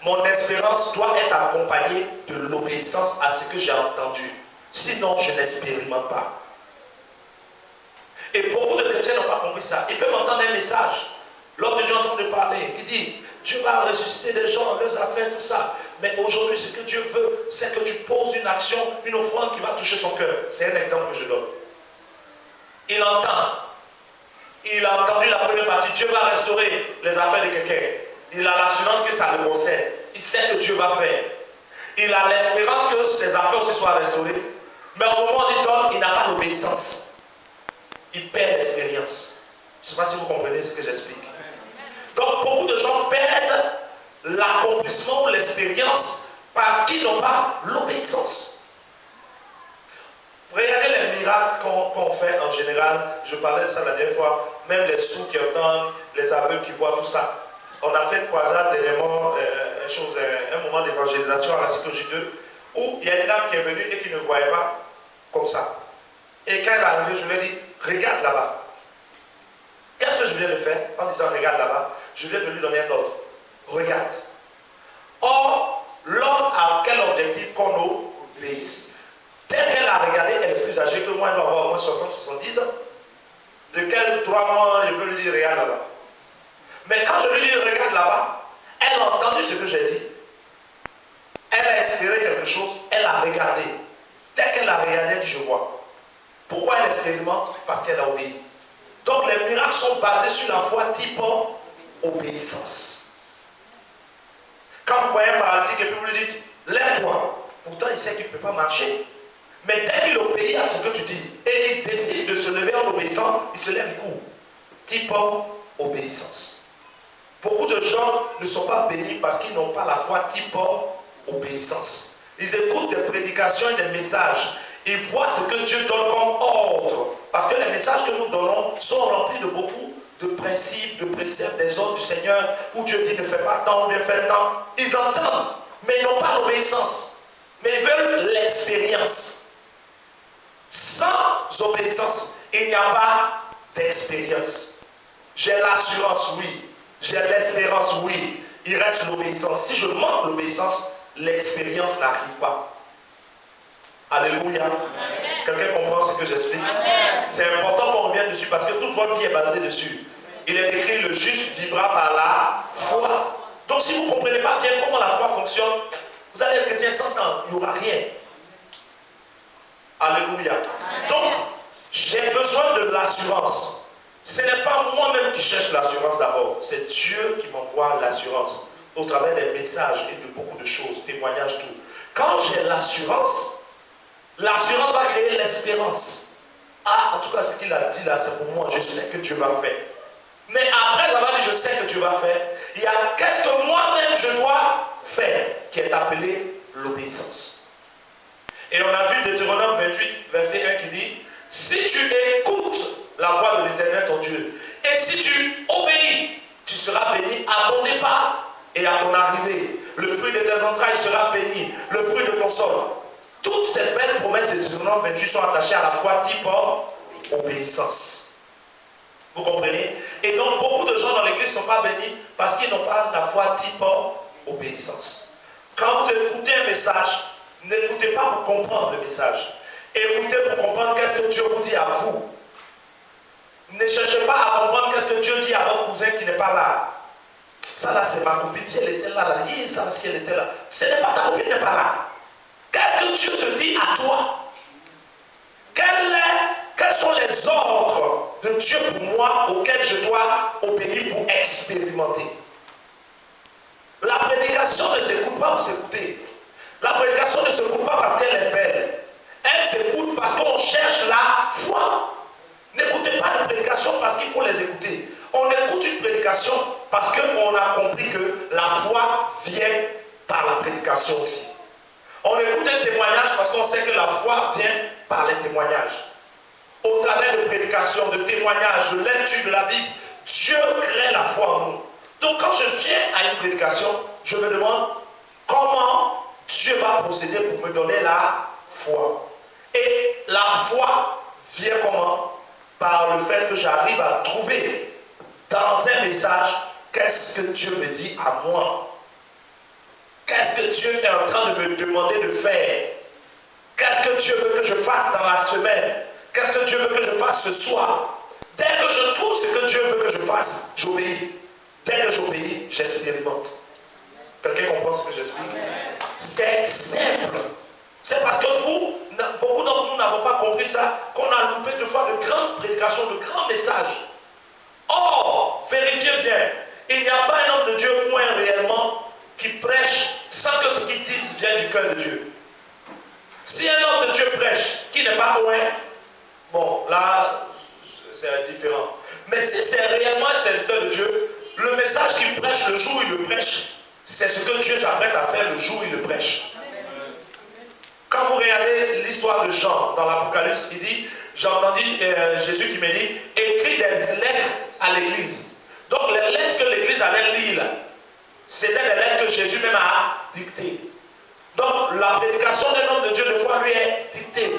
Mon espérance doit être accompagnée de l'obéissance à ce que j'ai entendu. Sinon, je n'expérimente pas. Et beaucoup de chrétiens n'ont pas compris ça. Ils peuvent entendre un message. L'homme de Dieu est en train de parler. Il dit, Dieu va ressusciter des gens, leurs affaires, tout ça. Mais aujourd'hui, ce que Dieu veut, c'est que tu poses une action, une offrande qui va toucher son cœur. C'est un exemple que je donne. Il entend. Il a entendu la première partie. Dieu va restaurer les affaires de quelqu'un. Il a l'assurance que ça le concerne. Il sait que Dieu va faire. Il a l'espérance que ses affaires aussi soient restaurées. Mais au moment où il donne, il n'a pas d'obéissance. Il perd l'expérience. Je ne sais pas si vous comprenez ce que j'explique. Donc beaucoup de gens perdent l'accomplissement ou l'expérience parce qu'ils n'ont pas l'obéissance. Regardez les miracles qu'on fait en général. Je parlais de ça la dernière fois. Même les sourds qui entendent, les aveugles qui voient tout ça. On a fait croisade dernièrement un moment d'évangélisation à la Cytologie 2 où il y a une dame qui est venue et qui ne voyait pas comme ça. Et quand elle est arrivée, je lui ai dit, regarde là-bas. Qu'est-ce que je viens de faire en disant regarde là-bas? Je viens de lui donner un ordre. Regarde. Or, l'homme a quel objectif qu'on obéisse? Dès qu'elle a regardé, elle est plus âgée que moi, elle doit avoir au moins 60-70 ans. De quel 3 mois je peux lui dire regarde là-bas? Mais quand je lui dis regarde là-bas, elle a entendu ce que j'ai dit. Elle a espéré quelque chose, elle a regardé. Dès qu'elle a regardé, elle dit je vois. Pourquoi elle expérimente? Parce qu'elle a obéi. Donc les miracles sont basés sur la foi type obéissance. Quand vous voyez un paralytique et puis vous lui dites lève-toi, pourtant il sait qu'il ne peut pas marcher. Mais dès qu'il obéit à ce que tu dis et il décide de se lever en obéissant, il se lève, il court. Type obéissance. Beaucoup de gens ne sont pas bénis parce qu'ils n'ont pas la foi type obéissance. Ils écoutent des prédications et des messages. Ils voient ce que Dieu donne comme ordre. Parce que les messages que nous donnons sont remplis de beaucoup de principes, de préceptes, des ordres du Seigneur, où Dieu dit ne fais pas tant, bien fais tant. Ils entendent, mais ils n'ont pas l'obéissance. Mais ils veulent l'expérience. Sans obéissance, il n'y a pas d'expérience. J'ai l'assurance, oui. J'ai l'espérance, oui. Il reste l'obéissance. Si je manque l'obéissance, l'expérience n'arrive pas. Alléluia. Quelqu'un comprend ce que j'explique? C'est important qu'on revienne dessus parce que toute votre vie est basée dessus. Il est écrit le juste vivra par la foi. Donc si vous ne comprenez pas bien comment la foi fonctionne, vous allez être chrétien 100 ans, il n'y aura rien. Alléluia. Donc, j'ai besoin de l'assurance. Ce n'est pas moi-même qui cherche l'assurance d'abord, c'est Dieu qui m'envoie l'assurance au travers des messages et de beaucoup de choses, témoignages, tout. Quand j'ai l'assurance va créer l'espérance. Ah, en tout cas, ce qu'il a dit là, c'est pour moi, je sais que Dieu va faire. Mais après avoir dit je sais que Dieu va faire, il y a qu'est-ce que moi-même je dois faire, qui est appelé l'obéissance. Et on a vu Deutéronome 28, verset 1 qui dit, si tu écoutes la voix de l'Éternel ton Dieu, et si tu obéis, tu seras béni à ton départ et à ton arrivée. Le fruit de tes entrailles sera béni, le fruit de ton sol. Toutes ces belles promesses de Deutéronome 28 sont attachées à la foi type obéissance. Vous comprenez? Et donc beaucoup de gens dans l'église ne sont pas bénis parce qu'ils n'ont pas la foi type obéissance. Quand vous écoutez un message, n'écoutez pas pour comprendre le message. Écoutez pour comprendre qu'est-ce que Dieu vous dit à vous. Ne cherchez pas à comprendre qu'est-ce que Dieu dit à votre cousin qui n'est pas là. Ça là c'est ma copine, si elle était là, ça si elle était là. Ce n'est pas ta copine qui n'est pas là. Qu'est-ce que Dieu te dit à toi? Quels sont les ordres de Dieu pour moi auxquels je dois obéir pour expérimenter? La prédication ne s'écoute pas pour s'écouter. La prédication ne s'écoute pas parce qu'elle est belle. Elle s'écoute parce qu'on cherche la foi. N'écoutez pas les prédications parce qu'il faut les écouter. On écoute une prédication parce qu'on a compris que la foi vient par la prédication aussi. On écoute un témoignage parce qu'on sait que la foi vient par les témoignages. Au travers de prédications, de témoignages, de lecture de la Bible, Dieu crée la foi en nous. Donc quand je viens à une prédication, je me demande comment Dieu va procéder pour me donner la foi. Et la foi vient comment? Par le fait que j'arrive à trouver dans un message qu'est-ce que Dieu me dit à moi. Qu'est-ce que Dieu est en train de me demander de faire? Qu'est-ce que Dieu veut que je fasse dans la semaine? Qu'est-ce que Dieu veut que je fasse ce soir? Dès que je trouve ce que Dieu veut que je fasse, j'obéis. Dès que j'obéis, j'expérimente. Quelqu'un comprend ce que j'explique? C'est simple. C'est parce que beaucoup d'entre nous n'avons pas compris ça, qu'on a loupé de fois de grandes prédications, de grands messages. Or, vérifiez bien, il n'y a pas un homme de Dieu point réellement qui prêche sans que ce qu'il dise vienne du cœur de Dieu. Si un homme de Dieu prêche qui n'est pas loin, bon, là, c'est différent. Mais si c'est réellement un serviteur de Dieu, le message qu'il prêche le jour où il le prêche, c'est ce que Dieu s'apprête à faire le jour où il le prêche. Quand vous regardez l'histoire de Jean dans l'Apocalypse, il dit, j'ai entendu Jésus qui me dit, écris des lettres à l'église. Donc les lettres que l'église allait lire, c'était des lettres que Jésus même a dictées. Donc la prédication d'un homme de Dieu de foi lui est dictée.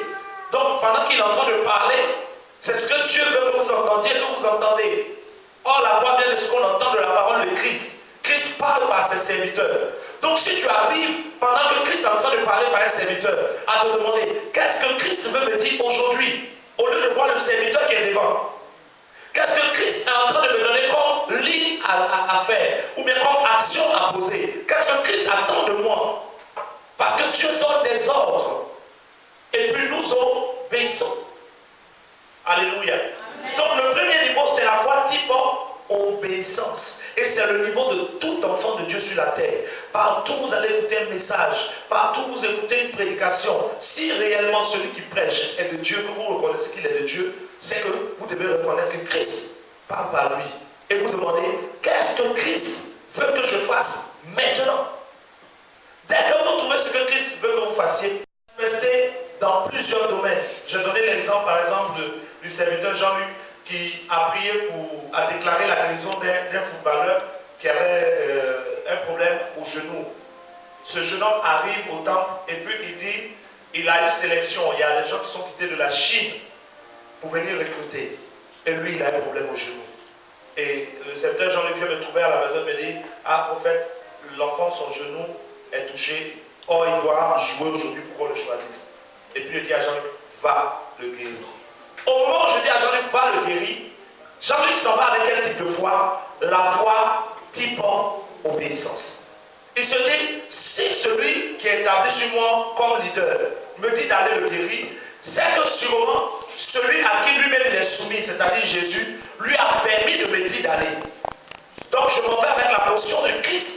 Donc pendant qu'il est en train de parler, c'est ce que Dieu veut que vous entendiez, que vous entendez. Or la voix vient de ce qu'on entend de la parole de Christ. Christ parle par ses serviteurs. Donc si tu arrives, pendant que Christ est en train de parler par un serviteur, à te demander, qu'est-ce que Christ veut me dire aujourd'hui, au lieu de voir le serviteur qui est devant? Qu'est-ce que Christ est en train de me donner comme ligne à faire, ou bien comme action à poser? Qu'est-ce que Christ attend de moi? Parce que Dieu donne des ordres, et puis nous obéissons. Alléluia. Amen. Donc le premier niveau, c'est la foi type obéissance. Et c'est le niveau de tout enfant de Dieu sur la terre. Partout vous allez écouter un message, partout vous écoutez une prédication. Si réellement celui qui prêche est de Dieu, que vous reconnaissez qu'il est de Dieu, c'est que vous devez reconnaître que Christ parle par lui. Et vous demandez, qu'est-ce que Christ veut que je fasse maintenant? Dès que vous trouvez ce que Christ veut que vous fassiez, restez dans plusieurs domaines. Je donnais l'exemple par exemple du serviteur Jean-Luc qui a prié à déclarer la guérison d'un footballeur qui avait un problème au genou. Ce jeune homme arrive au temple et puis il dit, il a une sélection, il y a des gens qui sont quittés de la Chine pour venir recruter. Et lui, il a un problème au genou. Et le serviteur Jean-Luc vient me trouver à la maison et me dit, ah prophète, l'enfant, son genou est touché, or il doit jouer aujourd'hui pour qu'on le choisisse. Et puis il dit à Jean-Luc, va le guérir. Au moment où je dis à Jean-Luc, va le guérir, Jean-Luc s'en va avec quel type de foi? La foi type obéissance. Il se dit, si celui qui est établi sur moi comme leader me dit d'aller le guérir, c'est que sûrement celui à qui lui-même il est soumis, c'est-à-dire Jésus, lui a permis de me dire d'aller. Donc je m'en vais avec la portion de Christ.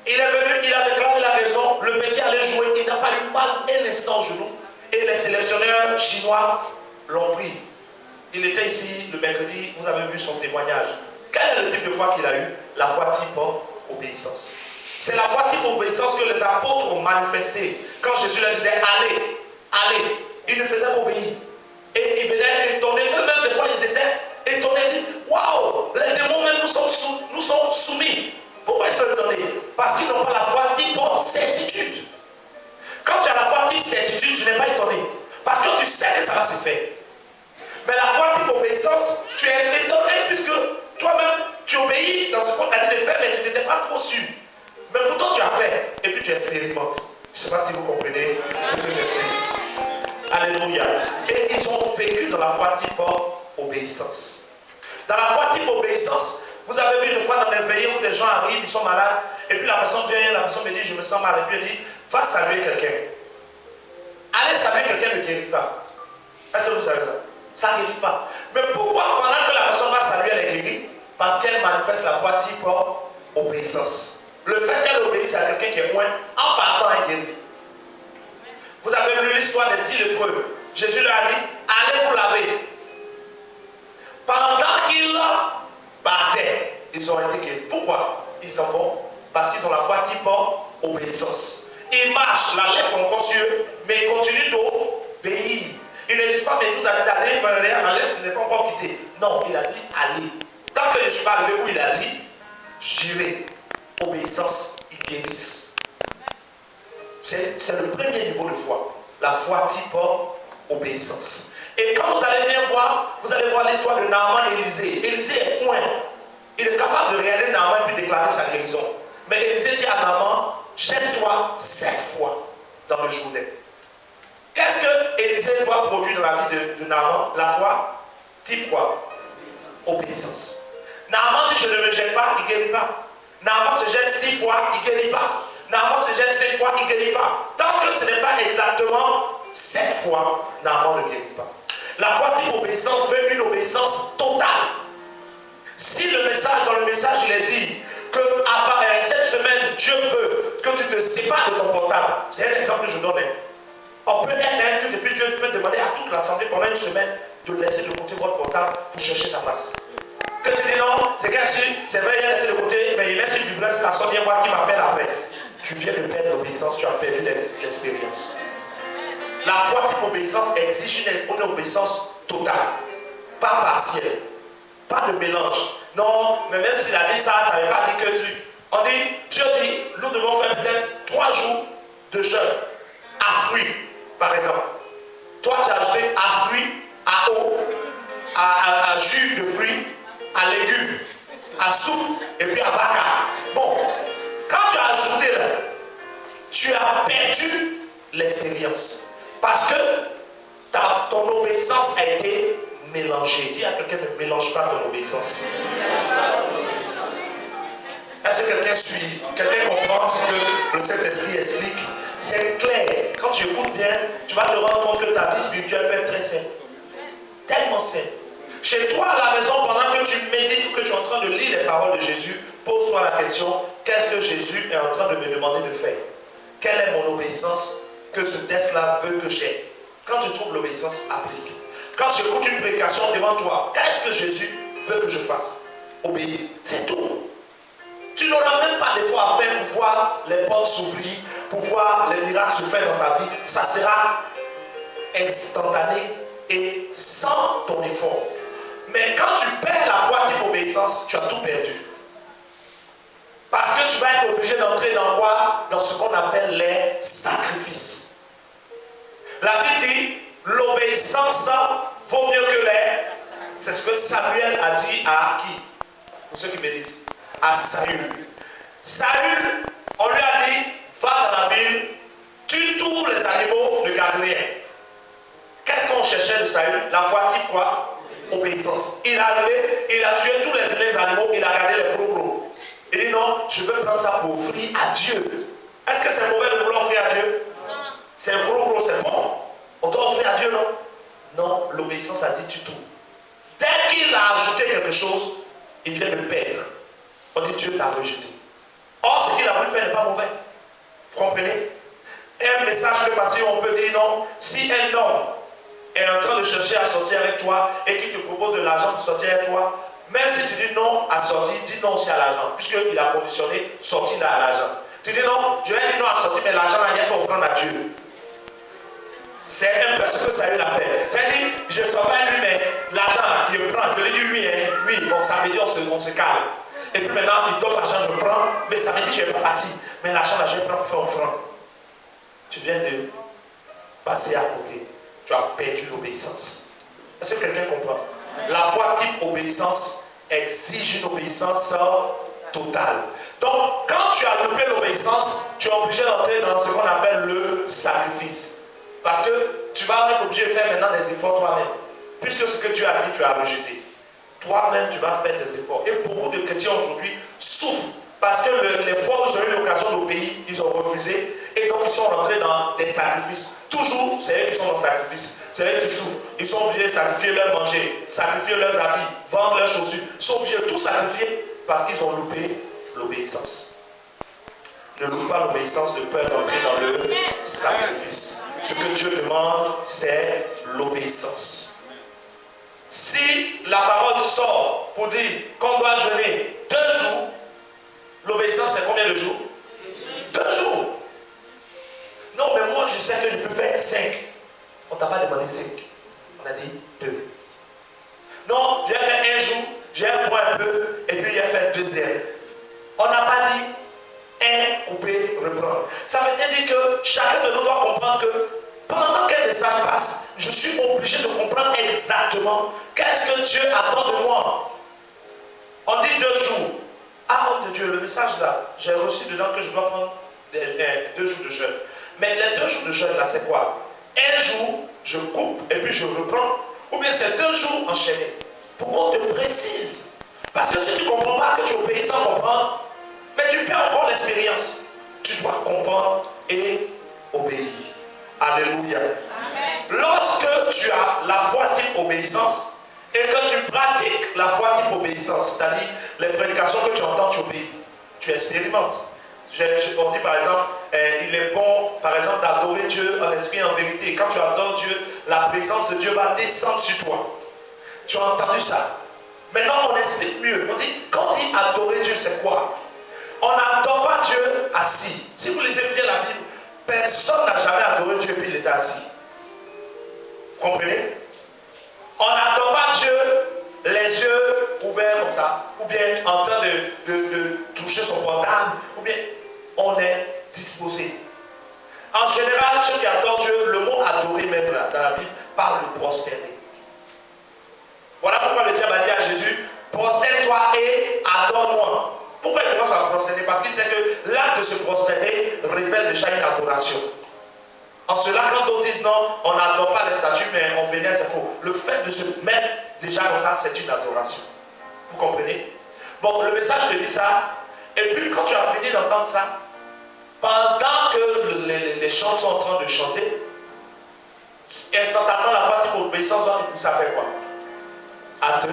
Il est venu, il a déclaré la raison, le métier allait jouer, il n'a pas eu mal un instant au genou. Et les sélectionneurs chinois l'ont pris. Il était ici le mercredi, vous avez vu son témoignage. Quel est le type de foi qu'il a eu? La foi type obéissance. C'est la foi type obéissance que les apôtres ont manifesté. Quand Jésus leur disait allez, allez, ils ne faisaient qu'obéir. Et ils venaient étonnés, eux-mêmes des fois ils étaient étonnés, ils disent waouh, les démons même nous sont soumis. Pourquoi ils sont étonnés? Parce qu'ils n'ont pas la foi type certitude. Quand tu as la foi type certitude, tu n'es pas étonné. Parce que tu sais que ça va se faire. Mais la foi type obéissance, tu es étonné puisque toi-même, tu obéis dans ce qu'on t'a dit de faire, mais tu n'étais pas trop sûr. Mais pourtant, tu as fait. Et puis tu expérimentes. Je ne sais pas si vous comprenez ce que j'explique. Alléluia. Et ils ont vécu dans la foi type obéissance. Dans la foi type obéissance, vous avez vu une fois dans les veillées où des gens arrivent, ils sont malades, et puis la personne vient, la personne me dit, je me sens mal, et puis elle dit, va saluer quelqu'un. Allez saluer quelqu'un ne guérit pas. Est-ce que vous savez ça? Ça ne guérit pas. Mais pourquoi pendant que la personne va saluer, elle est guérie? Parce qu'elle manifeste la foi type obéissance. Le fait qu'elle obéisse à quelqu'un qui est moins, en partant, elle guérit. Vous avez lu l'histoire des 10 lépreux. Jésus leur a dit, allez vous laver. Pendant qu'ils partaient, ils ont été guéris. Pourquoi? Ils s'en vont parce qu'ils ont la foi type obéissance. Ils marchent, la lèvre encore sur eux, mais ils continuent d'obéir. Il ne dit pas, mais nous avons dit d'aller, la lèvre n'est pas encore quittée. Non, il a dit allez. Tant que je ne suis pas arrivé où il a dit, j'irai. Obéissance, ils guérissent. C'est le premier niveau de foi. La foi type obéissance. Et quand vous allez bien voir, vous allez voir l'histoire de Naaman et Élisée. Élisée est point. Il est capable de réaliser Naaman et puis déclarer sa guérison. Mais Élisée dit à Naaman, jette-toi 7 fois dans le Jourdain. Qu'est-ce que Élisée doit produire dans la vie de Naaman? La foi, type quoi? Obéissance. Naaman dit je ne me jette pas, il ne guérit pas. Naaman se jette 6 fois, il ne guérit pas. Naaman se jette 5 fois, il ne guérit pas. Tant que ce n'est pas exactement 7 fois, Naaman ne guérit pas. La foi type obéissance veut une obéissance totale. Si le message, dans le message, il est dit que cette semaine, Dieu veut que tu te sépares de ton portable. C'est un exemple que je donne. On peut être un et puis Dieu peut demander à toute l'assemblée pendant une semaine de laisser de côté votre portable pour chercher sa place. Que tu dis non, c'est c'est vrai, il a laissé de côté, mais il laisse une vibresse, ça sonne, viens voir qui m'appelle après. Tu viens de perdre l'obéissance, tu as perdu l'expérience. La foi type obéissance exige une obéissance totale, pas partielle, pas de mélange. Non, mais même s'il a dit ça, ça ne veut pas dire que tu. On dit, Dieu dit, nous devons faire peut-être 3 jours de jeûne à fruits, par exemple. Toi, tu as ajouté à fruits, à eau, à jus de fruits, à légumes, à soupe et puis à baka. Bon, quand tu as ajouté là, tu as perdu l'expérience. Parce que ton obéissance a été mélangée. Dis à quelqu'un, ne mélange pas ton obéissance. Est-ce que quelqu'un suit? Quelqu'un comprend ce que le Saint-Esprit explique? C'est clair. Quand tu écoutes bien, tu vas te rendre compte que ta vie spirituelle peut être très simple. Tellement simple. Chez toi à la maison, pendant que tu médites, que tu es en train de lire les paroles de Jésus, pose-toi la question, qu'est-ce que Jésus est en train de me demander de faire? Quelle est mon obéissance que ce texte-là veut que j'ai? Quand tu trouves l'obéissance, applique. Quand tu écoutes une prédication devant toi, qu'est-ce que Jésus veut que je fasse? Obéir. C'est tout. Tu n'auras même pas d'effort à faire pour voir les portes s'ouvrir, pour voir les miracles se faire dans ta vie. Ça sera instantané et sans ton effort. Mais quand tu perds la foi type obéissance, tu as tout perdu. Parce que tu vas être obligé d'entrer dans quoi? Dans ce qu'on appelle les sacrifices. La Bible dit, l'obéissance vaut mieux que les. C'est ce que Samuel a dit à qui? Pour ceux qui méditent. À Saül. Saül, on lui a dit, va dans la ville, tue tous les animaux, ne garde rien. Qu'est-ce qu'on cherchait de Saül? La foi type quoi? Obéissance. Il est arrivé, il a tué tous les animaux, il a gardé les gros. Il dit non, je veux prendre ça pour offrir à Dieu. Est-ce que c'est mauvais de vouloir offrir à Dieu? C'est gros, c'est bon. On doit offrir à Dieu, non? Non, l'obéissance a dit tu tout. Dès qu'il a ajouté quelque chose, il vient de perdre. On dit Dieu l'a rejeté. Or, ce qu'il a voulu faire n'est pas mauvais. Vous comprenez? Un message peut passer, on peut dire non. Si un homme est en train de chercher à sortir avec toi et qu'il te propose de l'argent pour sortir avec toi, même si tu dis non à sortir, dis non aussi à l'argent, puisqu'il a conditionné sortir à l'argent. Tu dis non, je vais dire non à sortir, mais l'argent n'a rien fait offrande à Dieu. C'est un peu ce que ça a eu la paix. C'est-à-dire, je ne pas lui, mais l'argent, il prend, je lui dis oui, hein, oui, bon, ça veut dire on se calme. Et puis maintenant, il donne l'argent, je prends, mais ça veut dire que je n'ai pas parti. Mais l'argent, là, je prends pour faire offrande. Tu viens de passer à côté. Tu as perdu l'obéissance. Est-ce que quelqu'un comprend? La foi type obéissance exige une obéissance totale. Donc, quand tu as doublé l'obéissance, tu es obligé d'entrer dans ce qu'on appelle le sacrifice. Parce que tu vas être obligé de faire maintenant des efforts toi-même. Puisque ce que Dieu a dit, tu as rejeté. Toi-même, tu vas faire des efforts. Et beaucoup de chrétiens aujourd'hui souffrent. Parce que les fois où ils ont eu l'occasion d'obéir, ils ont refusé. Et donc, ils sont rentrés dans des sacrifices. Toujours, c'est eux qui sont dans le sacrifice. C'est eux qui souffrent. Ils sont obligés de sacrifier leur manger, sacrifier leurs habits, vendre leurs chaussures. Ils sont obligés de tout sacrifier parce qu'ils ont loupé l'obéissance. Ne loupe pas l'obéissance de peur d'entrer dans le sacrifice. Ce que Dieu demande, c'est l'obéissance. Si la parole sort pour dire qu'on doit jeûner 2 jours, l'obéissance c'est combien de jours? 2 jours. Non, mais moi je sais que je peux faire 5. On ne t'a pas demandé 5. On a dit 2. Non, j'ai fait 1 jour, j'ai un point un peu, et puis j'ai fait 2e. On n'a pas dit 1 coupé, reprendre. Ça veut dire que chacun de nous doit comprendre que pendant qu'un message passe, je suis obligé de comprendre exactement qu'est-ce que Dieu attend de moi. On dit 2 jours. Ah, oh de Dieu, le message là, j'ai reçu dedans que je dois prendre 2 jours de jeûne. Mais les 2 jours de jeûne, là, c'est quoi? Un jour, je coupe et puis je reprends. Ou bien c'est 2 jours enchaînés. Pour qu'on te précise. Parce que si tu ne comprends pas que tu obéis sans comprendre, mais tu perds encore l'expérience. Tu dois comprendre et obéir. Alléluia. Amen. Lorsque tu as la foi type obéissance et que tu pratiques la foi type obéissance, c'est-à-dire les prédications que tu entends, tu obéis. Tu expérimentes. On dit par exemple, il est bon, par exemple, d'adorer Dieu en esprit et en vérité. Quand tu adores Dieu, la présence de Dieu va descendre sur toi. Tu as entendu ça? Maintenant, on explique mieux. On dit, quand on dit adorer Dieu, c'est quoi? On n'adore pas Dieu assis. Si vous lisez bien la Bible, personne n'a jamais adoré Dieu puis il était assis. Vous comprenez? On n'adore pas Dieu les yeux ouverts comme ça, ou bien en train de toucher son portable, ou bien on est disposé. En général, ceux qui adorent Dieu, le mot adorer même là, dans la Bible, parle de prosterner. Voilà pourquoi le diable a dit à Jésus, prosterne-toi et adore-moi. Pourquoi il commence à prosterner? Parce qu'il sait que l'acte de se prosterner révèle déjà une adoration. En cela, quand d'autres disent non, on n'adore pas les statues, mais on vénère, c'est faux. Le fait de se mettre déjà comme ça, c'est une adoration. Vous comprenez? Bon, le message te dit ça, et puis quand tu as fini d'entendre ça, pendant que les chants sont en train de chanter, instantanément la foi type obéissance doit te pousser à faire quoi? À te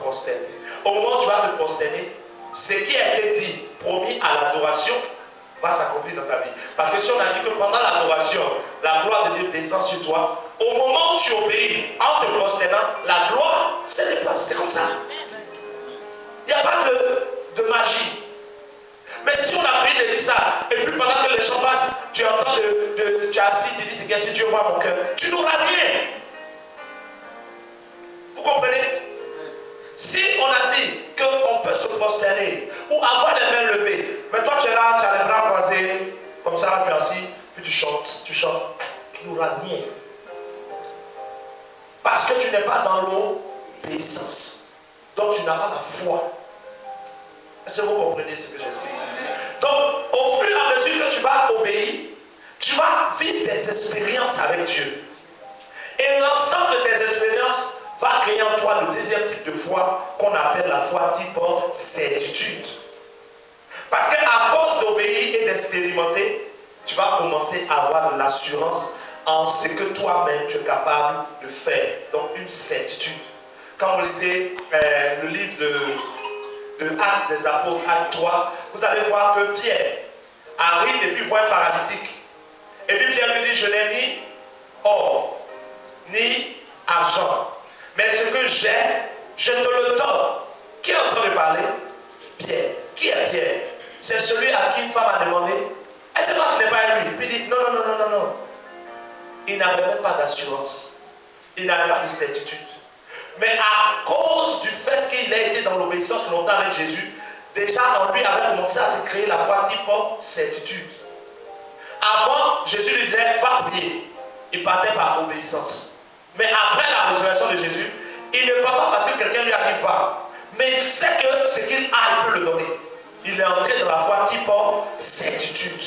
prosterner. Au moment où tu vas te prosterner, ce qui a été dit, promis à l'adoration, va s'accomplir dans ta vie. Parce que si on a dit que pendant l'adoration, la gloire de Dieu descend sur toi, au moment où tu obéis, en te prosternant, la gloire se déplace. C'est comme ça. Il n'y a pas de magie. Mais si on a pris de dire ça, et puis pendant que les chants passent, tu entends tu es assis, tu dis, c'est bien, si Dieu voit mon cœur, tu n'auras rien. Vous comprenez? Si on a dit qu'on peut se prosterner ou avoir les mains levées, mais toi tu es là, tu as les bras croisés, comme ça, puis assis, puis tu chantes, tu n'auras rien. Parce que tu n'es pas dans l'obéissance. Donc tu n'as pas la foi. Est-ce que vous comprenez ce que j'explique? Donc, au fur et à mesure que tu vas obéir, tu vas vivre des expériences avec Dieu. Et l'ensemble de tes expériences va créer en toi le deuxième type de foi qu'on appelle la foi type certitude. Parce qu'à force d'obéir et d'expérimenter, tu vas commencer à avoir de l'assurance en ce que toi-même tu es capable de faire. Donc une certitude. Quand vous lisez le livre de Actes des Apôtres, Acte 3, vous allez voir que Pierre arrive et puis voit un paralytique. Et puis Pierre lui dit, je n'ai ni or, ni argent. Mais ce que j'ai, je te le donne. Qui est en train de parler? Pierre. Qui est Pierre? C'est celui à qui une femme a demandé, est-ce que ce n'est pas lui? Puis il dit, non. Il n'avait même pas d'assurance. Il n'avait pas de certitude. Mais à cause du fait qu'il a été dans l'obéissance longtemps avec Jésus, déjà en lui avait commencé à se créer la foi type certitude. Avant, Jésus lui disait, va prier. Il partait par obéissance. Mais après la résurrection de Jésus, il ne va pas parce que quelqu'un lui a dit va. Mais il sait que ce qu'il a, il peut le donner. Il est entré dans la foi type certitude.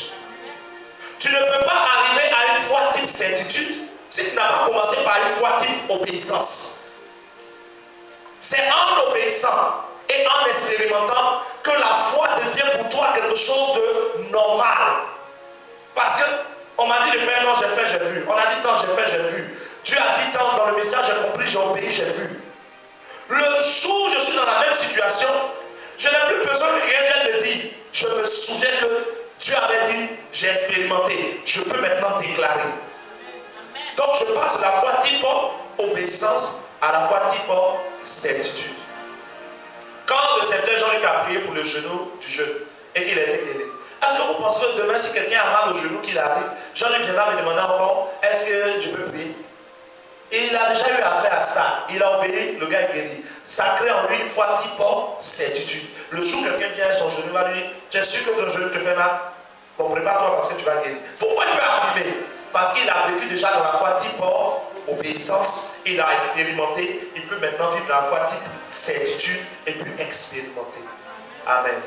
Tu ne peux pas arriver à une foi type certitude si tu n'as pas commencé par une foi type obéissance. C'est en obéissant et en expérimentant que la foi devient pour toi quelque chose de normal. Parce que on m'a dit de faire, non, j'ai fait, j'ai vu. On a dit non, j'ai fait, j'ai vu. Dieu a dit tant dans le message, j'ai compris, j'ai obéi, j'ai vu. Le jour où je suis dans la même situation, je n'ai plus besoin que quelqu'un me dise. Je me souviens que Dieu avait dit, j'ai expérimenté. Je peux maintenant déclarer. Donc je passe de la foi type obéissance à la foi type certitude. Quand le serviteur Jean-Luc a prié pour le genou du jeune et qu'il a été guéri, est-ce que vous pensez que demain, si quelqu'un a mal au genou qu'il arrive, Jean-Luc viendra me demander encore, est-ce que je peux prier? Et il a déjà eu affaire à ça. Il a obéi, le gars est guéri. Ça crée en lui une foi type certitude. Le jour où quelqu'un vient, son genou va lui dire, tu es sûr que ton genou te fait mal? Bon, prépare-toi parce que tu vas guérir. Pourquoi il peut arriver? Parce qu'il a vécu déjà dans la foi type obéissance, il a expérimenté, il peut maintenant vivre dans la foi type certitude et puis expérimenter. Amen.